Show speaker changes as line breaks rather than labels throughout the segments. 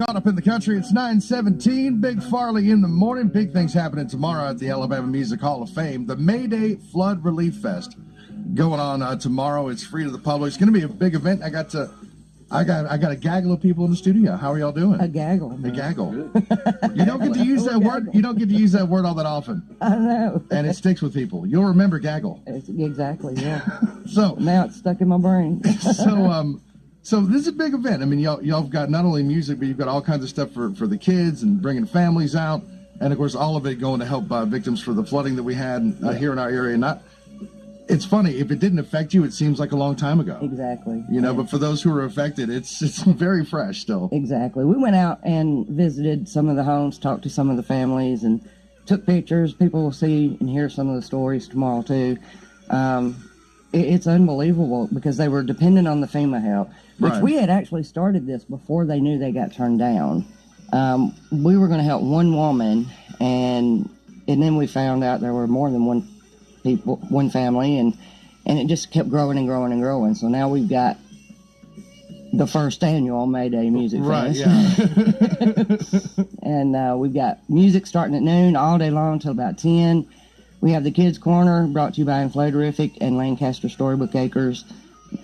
Caught up in the country, it's 9:17. Big Farley in the morning. Big things happening tomorrow at the Alabama Music Hall of Fame. The May Day Flood Relief Fest going on tomorrow. It's free to the public. It's going to be a big event. I got a gaggle of people in the studio. How are y'all doing?
A gaggle.
A gaggle. You don't get to use that word. You don't get to use that word all that often.
I know.
And it sticks with people. You'll remember gaggle.
Exactly. Yeah.
So
now it's stuck in my brain.
So this is a big event. I mean, y'all have got not only music, but you've got all kinds of stuff for the kids and bringing families out, and of course all of it going to help victims for the flooding that we had here in our area. It's funny, if it didn't affect you, it seems like a long time ago.
Exactly.
You know, but for those who are affected, it's very fresh still.
Exactly. We went out and visited some of the homes, talked to some of the families, and took pictures. People will see and hear some of the stories tomorrow too. It's unbelievable because they were dependent on the FEMA help, which we had actually started this before they knew they got turned down. We were going to help one woman, and then we found out there were more than one family, and it just kept growing and growing and growing. So now we've got the first annual May Day Music Fest.
Yeah.
And we've got music starting at noon all day long till about 10. We have the Kids Corner, brought to you by Inflatorific and Lancaster Storybook Acres. We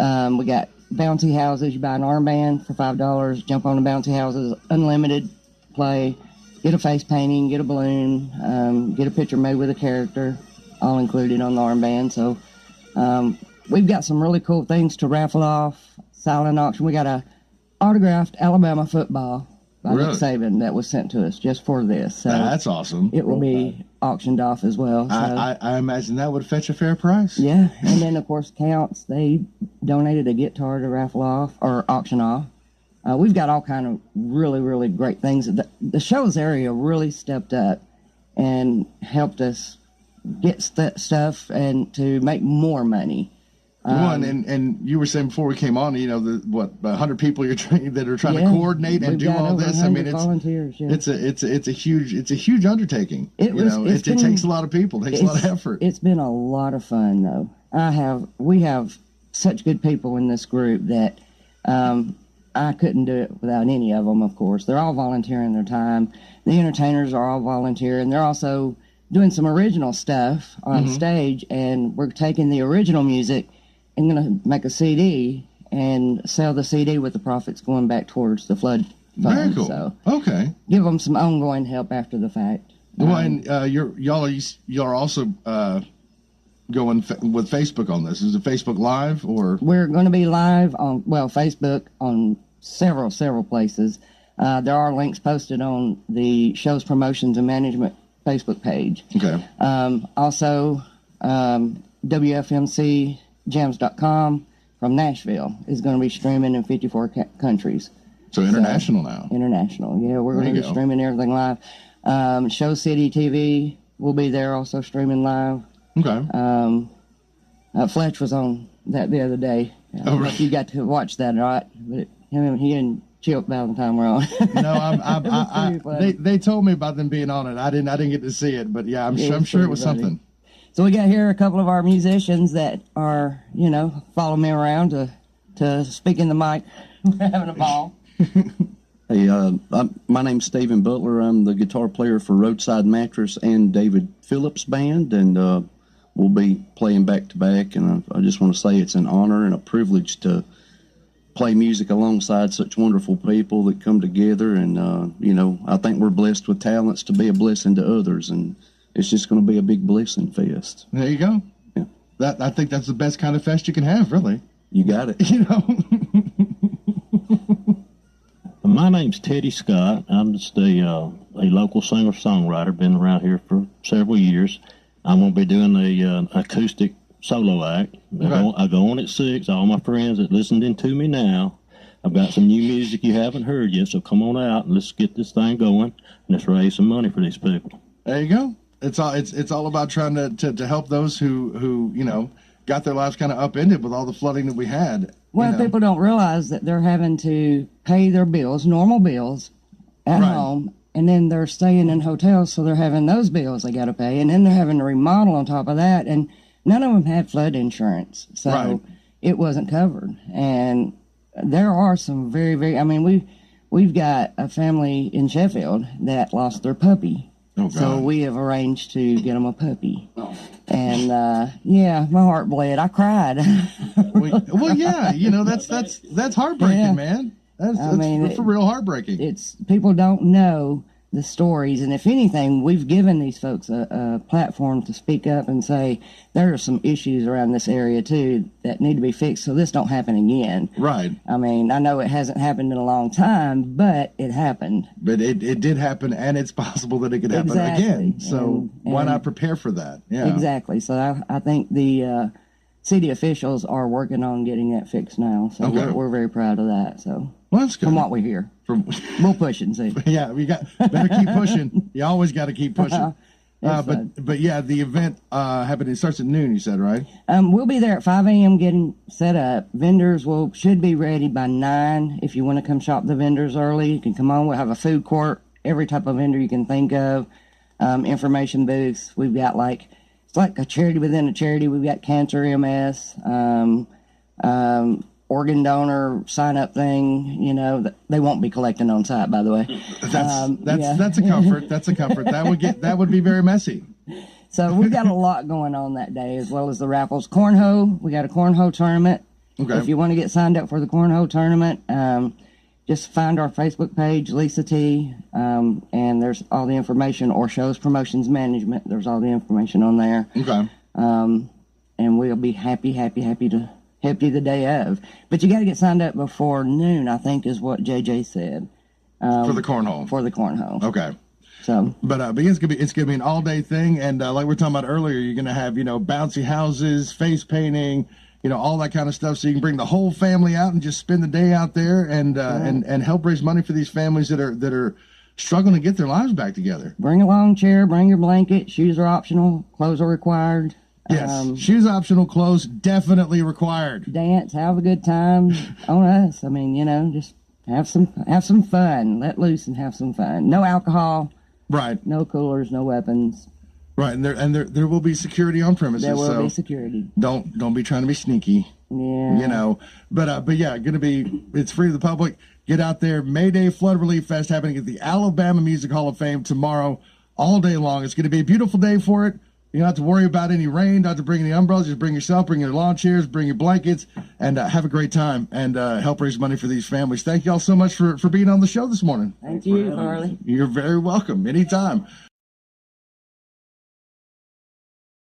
got bouncy houses. You buy an armband for $5, jump on the bouncy houses, unlimited play, get a face painting, get a balloon, get a picture made with a character, all included on the armband. So we've got some really cool things to raffle off, silent auction. We got a autographed Alabama football by Nick Saban that was sent to us just for this. So
that's awesome.
It will be auctioned off as well. So.
I imagine that would fetch a fair price.
Yeah, and then of course Counts, they donated a guitar to raffle off or auction off. We've got all kind of really, really great things. The shows area really stepped up and helped us get stuff and to make more money.
And you were saying before we came on, you know, 100 people that are trying to coordinate and do all this. I mean, it's
volunteers. Yeah.
It's a huge undertaking. It takes a lot of people. It takes a lot of effort.
It's been a lot of fun though. We have such good people in this group that I couldn't do it without any of them. Of course, they're all volunteering their time. The entertainers are all volunteering. They're also doing some original stuff on stage, and we're taking the original music and going to make a CD and sell the CD with the profits going back towards the flood fund.
Very cool.
So
okay.
Give them some ongoing help after the fact.
Well, and y'all are also going with Facebook on this. Is it Facebook Live or? We're
going to be live on Facebook on several places. There are links posted on the show's promotions and management Facebook page.
Okay.
Also, WFMC Jams.com from Nashville is going to be streaming in 54 countries.
So international now.
International, yeah. We're going to be streaming everything live. Show City TV will be there also streaming live.
Okay.
Fletch was on that the other day. I don't know if you got to watch that or not, but he didn't chill by the time we're on.
No, they told me about them being on it. I didn't get to see it, but yeah, I'm sure it was something.
So we got here a couple of our musicians that are, follow me around to speak in the mic. We're having a ball.
Hey, my name's Steven Butler. I'm the guitar player for Roadside Mattress and David Phillips Band, and we'll be playing back to back. And I just want to say it's an honor and a privilege to play music alongside such wonderful people that come together. And, I think we're blessed with talents to be a blessing to others, and it's just going to be a big blessing fest.
There you go.
Yeah.
I think that's the best kind of fest you can have, really.
You got it.
My name's Teddy Scott. I'm just a local singer-songwriter. Been around here for several years. I'm going to be doing a acoustic solo act.
Okay.
I go on at 6. All my friends that listening to me now, I've got some new music you haven't heard yet, so come on out and let's get this thing going and let's raise some money for these people.
There you go. It's all about trying to help those who got their lives kind of upended with all the flooding that we had.
Well, people don't realize that they're having to pay their bills, normal bills, at home, and then they're staying in hotels, so they're having those bills they got to pay, and then they're having to remodel on top of that, and none of them had flood insurance, so it wasn't covered. And there are some very, very, we've got a family in Sheffield that lost their puppy.
Oh,
so
God.
we have arranged to get them a puppy. And yeah, my heart bled. I cried.
Well, yeah, you know, that's heartbreaking,
Yeah.
man. That's
mean,
for real heartbreaking.
It's people don't know the stories, and if anything, we've given these folks a platform to speak up and say there are some issues around this area too that need to be fixed so this don't happen again.
Right.
I mean, I know it hasn't happened in a long time, but it happened.
But it did happen, and it's possible that it could happen
Exactly.
again. So why
And-
not prepare for that? Yeah.
Exactly. So I think the city officials are working on getting that fixed now. So
Okay.
we're very proud of that. So
Well, that's good.
from what we hear, we'll push it and see.
Yeah, we better keep pushing. You always got to keep pushing. But yeah, the event happening starts at noon. You said, right?
We'll be there at 5 a.m. getting set up. Vendors should be ready by 9. If you want to come shop the vendors early, you can come on. We'll have a food court, every type of vendor you can think of. Information booths. We've got it's like a charity within a charity. We've got cancer, MS, organ donor sign up thing. You know, they won't be collecting on site, by the way.
That's a comfort. That's a comfort. That would be very messy.
So we've got a lot going on that day, as well as the raffles. Cornhole, we got a cornhole tournament.
Okay.
If you want to get signed up for the cornhole tournament, just find our Facebook page, Lisa T, and there's all the information, or Shows Promotions Management. There's all the information on there.
Okay.
And we'll be happy to help you the day of. But you got to get signed up before noon, I think is what JJ said.
For the cornhole.
For the cornhole.
Okay.
So,
but it's gonna be an all day thing, and like we were talking about earlier, you're gonna have bouncy houses, face painting, all that kind of stuff, so you can bring the whole family out and just spend the day out there and help raise money for these families that are struggling to get their lives back together.
Bring a lawn chair, bring your blanket. Shoes are optional, clothes are required.
Yes, shoes optional, clothes definitely required.
Dance, have a good time on us. I mean, just have some fun, let loose and have some fun. No alcohol.
Right.
No coolers, no weapons.
Right, and there will be security on premises.
There will be security.
Don't be trying to be sneaky.
Yeah.
But yeah, it's free to the public. Get out there. May Day Flood Relief Fest happening at the Alabama Music Hall of Fame tomorrow, all day long. It's going to be a beautiful day for it. You don't have to worry about any rain. Don't have to bring any umbrellas. Just bring yourself, bring your lawn chairs, bring your blankets, and have a great time and help raise money for these families. Thank you all so much for being on the show this morning.
Thank you, Harley.
You're very welcome. Anytime.